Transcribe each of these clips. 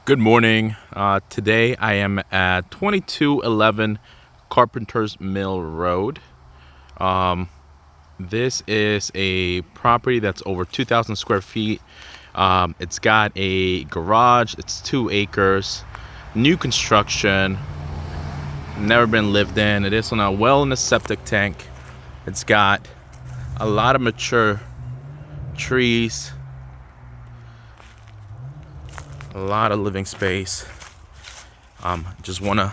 Good morning. Today I am at 2211 Carpentrs Mill Road. This is a property that's over 2,000 square feet. It's got a garage. It's 2 acres. New construction. Never been lived in. It is on a well in a septic tank. It's got a lot of mature trees. A lot of living space. Just want to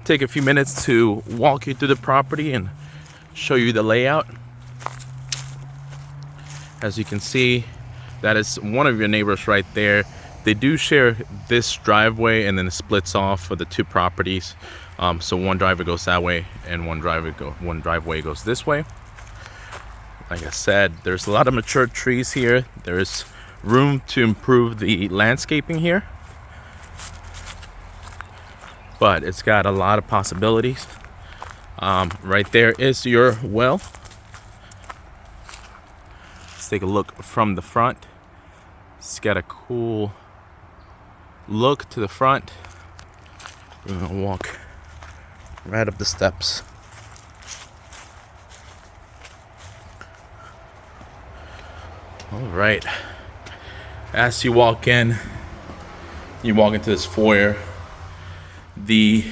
take a few minutes to walk you through the property and show you the layout. As you can see, that is one of your neighbors right there. They do share this driveway, and then it splits off for the 2 properties. So one driveway goes that way and one driveway goes this way. Like I said, there's a lot of mature trees here. There is room to improve the landscaping here, but it's got a lot of possibilities. Right there is your well. Let's take a look from the front. It's got a cool look to the front. We're gonna walk right up the steps. All right. As you walk in, you walk into this foyer. The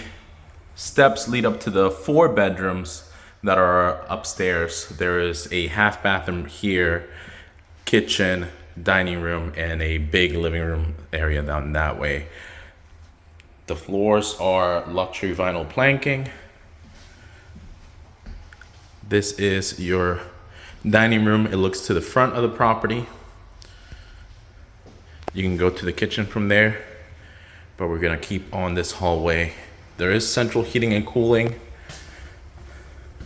steps lead up to the 4 bedrooms that are upstairs. There is a half bathroom here, kitchen, dining room, and a big living room area down that way. The floors are luxury vinyl planking. This is your dining room. It looks to the front of the property. You can go to the kitchen from there, but we're gonna keep on this hallway. There is central heating and cooling.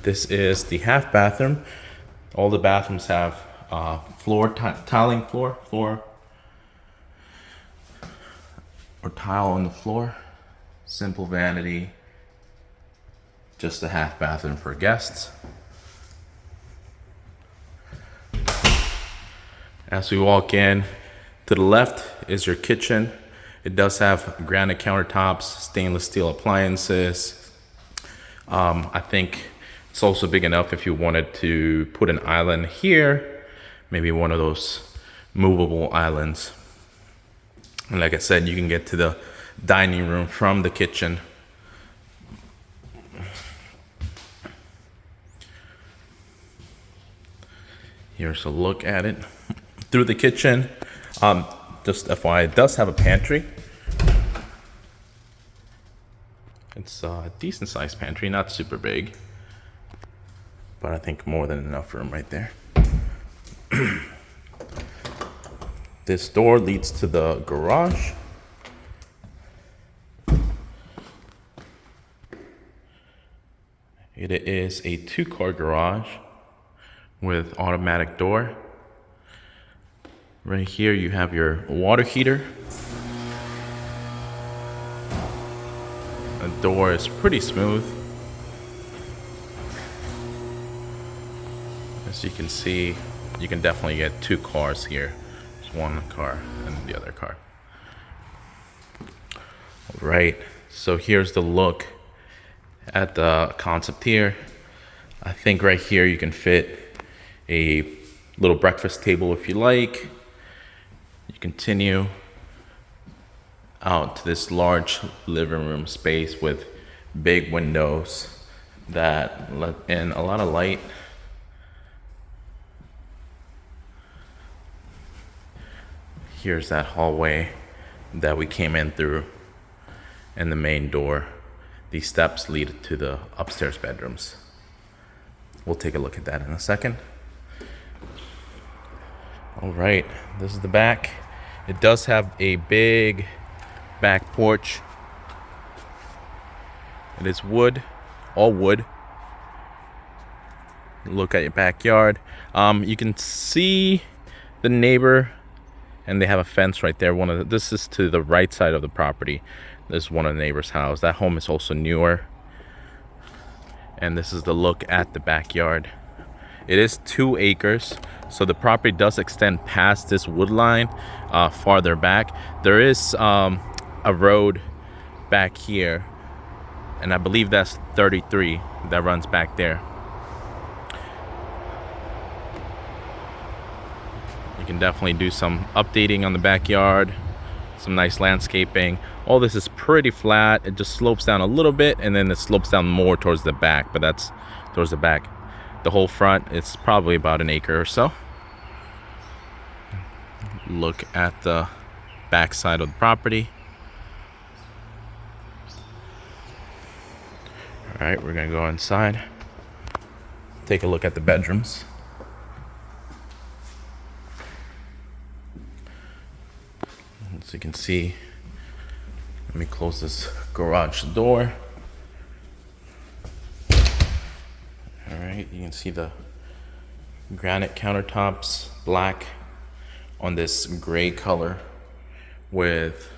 This is the half bathroom. All the bathrooms have tiling floor or tile on the floor. Simple vanity. Just a half bathroom for guests. As we walk in, to the left is your kitchen. It does have granite countertops, stainless steel appliances. I think it's also big enough if you wanted to put an island here, maybe one of those movable islands. And like I said, you can get to the dining room from the kitchen. Here's a look at it through the kitchen. Just FYI, it does have a pantry. It's a decent sized pantry, not super big, but I think more than enough room right there. This door leads to the garage. It is a 2-car garage with automatic door. Right here you have your water heater. The door is pretty smooth. As you can see, you can definitely get 2 cars here. There's one car and the other car. All right, so here's the look at the concept here. I think right here you can fit a little breakfast table if you like. You continue out to this large living room space with big windows that let in a lot of light. Here's that hallway that we came in through and the main door. These steps lead to the upstairs bedrooms. We'll take a look at that in a second. All right, this is the back. It does have a big back porch. It is wood, all wood. Look at your backyard. You can see the neighbor, and they have a fence right there. This is to the right side of the property. This is one of the neighbor's house. That home is also newer. And this is the look at the backyard. It is 2 acres, so the property does extend past this wood line farther back. There is a road back here, and I believe that's 33 that runs back there. You can definitely do some updating on the backyard, some nice landscaping. All this is pretty flat. It just slopes down a little bit, and then it slopes down more towards the back, but that's towards the back. The whole front, it's probably about an acre or so. Look at the back side of the property. All right, we're gonna go inside, take a look at the bedrooms. As you can see, let me close this garage door. All right, you can see the granite countertops, black on this gray color with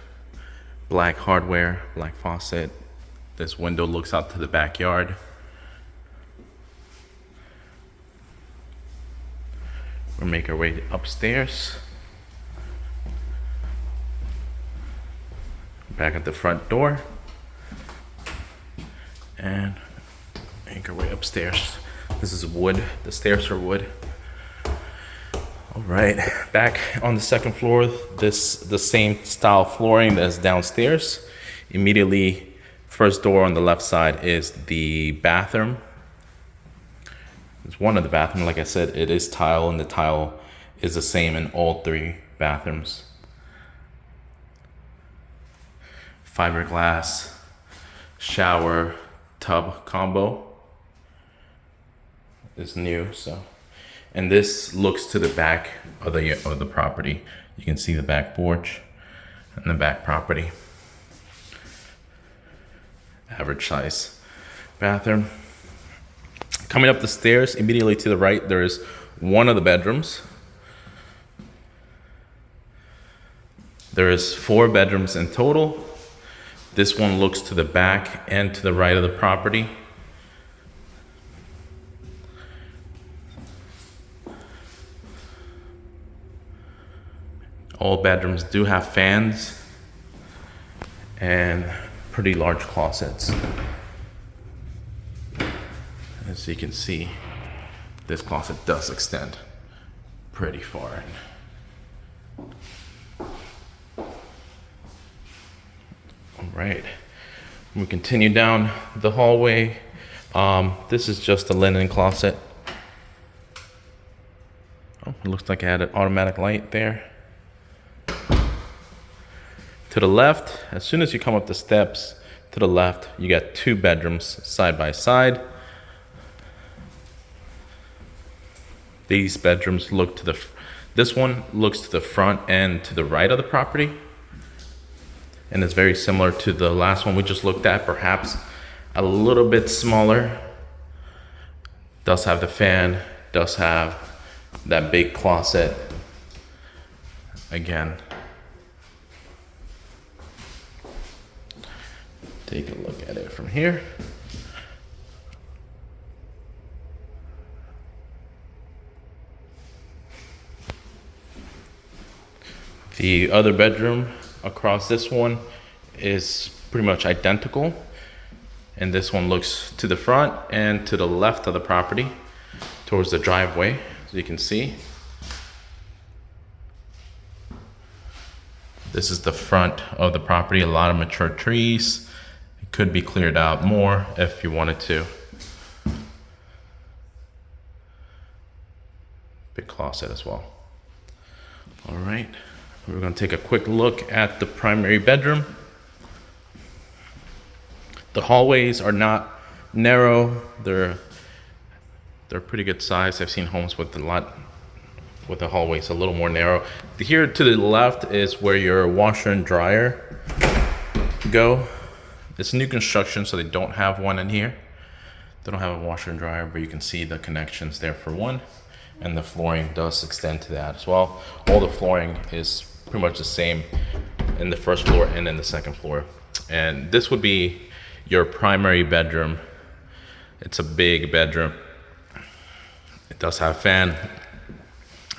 black hardware, black faucet. This window looks out to the backyard. We'll make our way upstairs. Back at the front door. And make our way upstairs. This is wood. The stairs are wood. All right, back on the second floor, the same style flooring that's downstairs. Immediately, first door on the left side is the bathroom. It's one of the bathrooms. Like I said, it is tile, and the tile is the same in all three bathrooms. Fiberglass shower tub combo is new, so. And this looks to the back of the property. You can see the back porch and the back property. Average size bathroom. Coming up the stairs, immediately to the right, there is one of the bedrooms. There is 4 bedrooms in total. This one looks to the back and to the right of the property. All bedrooms do have fans and pretty large closets. As you can see, this closet does extend pretty far in. All right, we continue down the hallway. This is just a linen closet. Oh, it looks like it had an automatic light there. To the left, as soon as you come up the steps, to the left, you got 2 bedrooms side by side. These bedrooms look to this one looks to the front and to the right of the property. And it's very similar to the last one we just looked at, perhaps a little bit smaller. Does have the fan, does have that big closet. Again, take a look at it from here. The other bedroom across this one is pretty much identical. And this one looks to the front and to the left of the property towards the driveway, as you can see. This is the front of the property, a lot of mature trees. It could be cleared out more if you wanted to. Big closet as well. All right, we're gonna take a quick look at the primary bedroom. The hallways are not narrow, they're pretty good size. I've seen homes with the hallways a little more narrow. Here to the left is where your washer and dryer go. It's new construction, so they don't have one in here. They don't have a washer and dryer, but you can see the connections there for one. And the flooring does extend to that as well. All the flooring is pretty much the same in the first floor and in the second floor. And this would be your primary bedroom. It's a big bedroom. It does have a fan,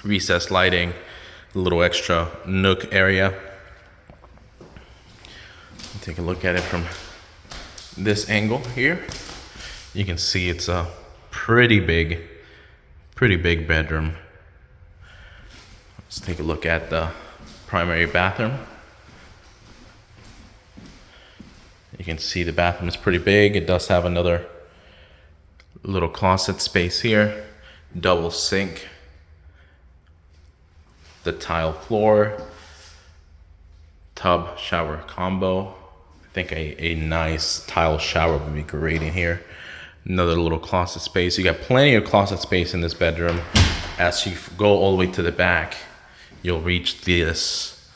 recessed lighting, a little extra nook area. Take a look at it from this angle here. You can see it's a pretty big bedroom. Let's take a look at the primary bathroom. You can see the bathroom is pretty big. It does have another little closet space here, double sink, the tile floor, tub shower combo. I think a nice tile shower would be great in here. Another little closet space. You got plenty of closet space in this bedroom. As you go all the way to the back, you'll reach this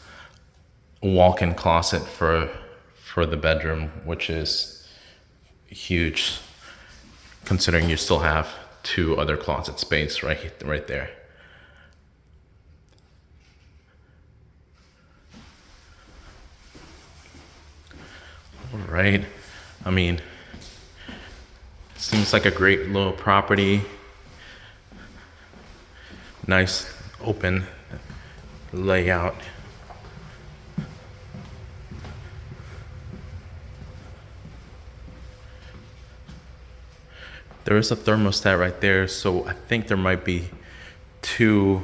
walk-in closet for the bedroom, which is huge, considering you still have two other closet space right there. All right, I mean, seems like a great little property. Nice open layout. There is a thermostat right there, so I think there might be two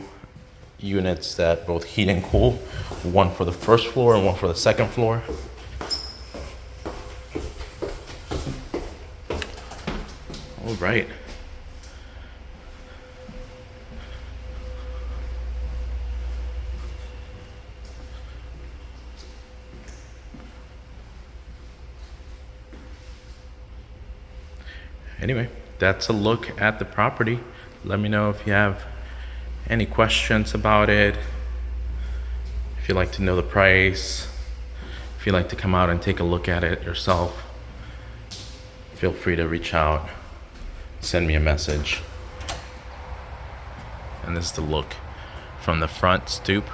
units that both heat and cool, one for the first floor and one for the second floor. All right. Anyway, that's a look at the property. Let me know if you have any questions about it. If you'd like to know the price, if you'd like to come out and take a look at it yourself, feel free to reach out, send me a message. And this is the look from the front stoop.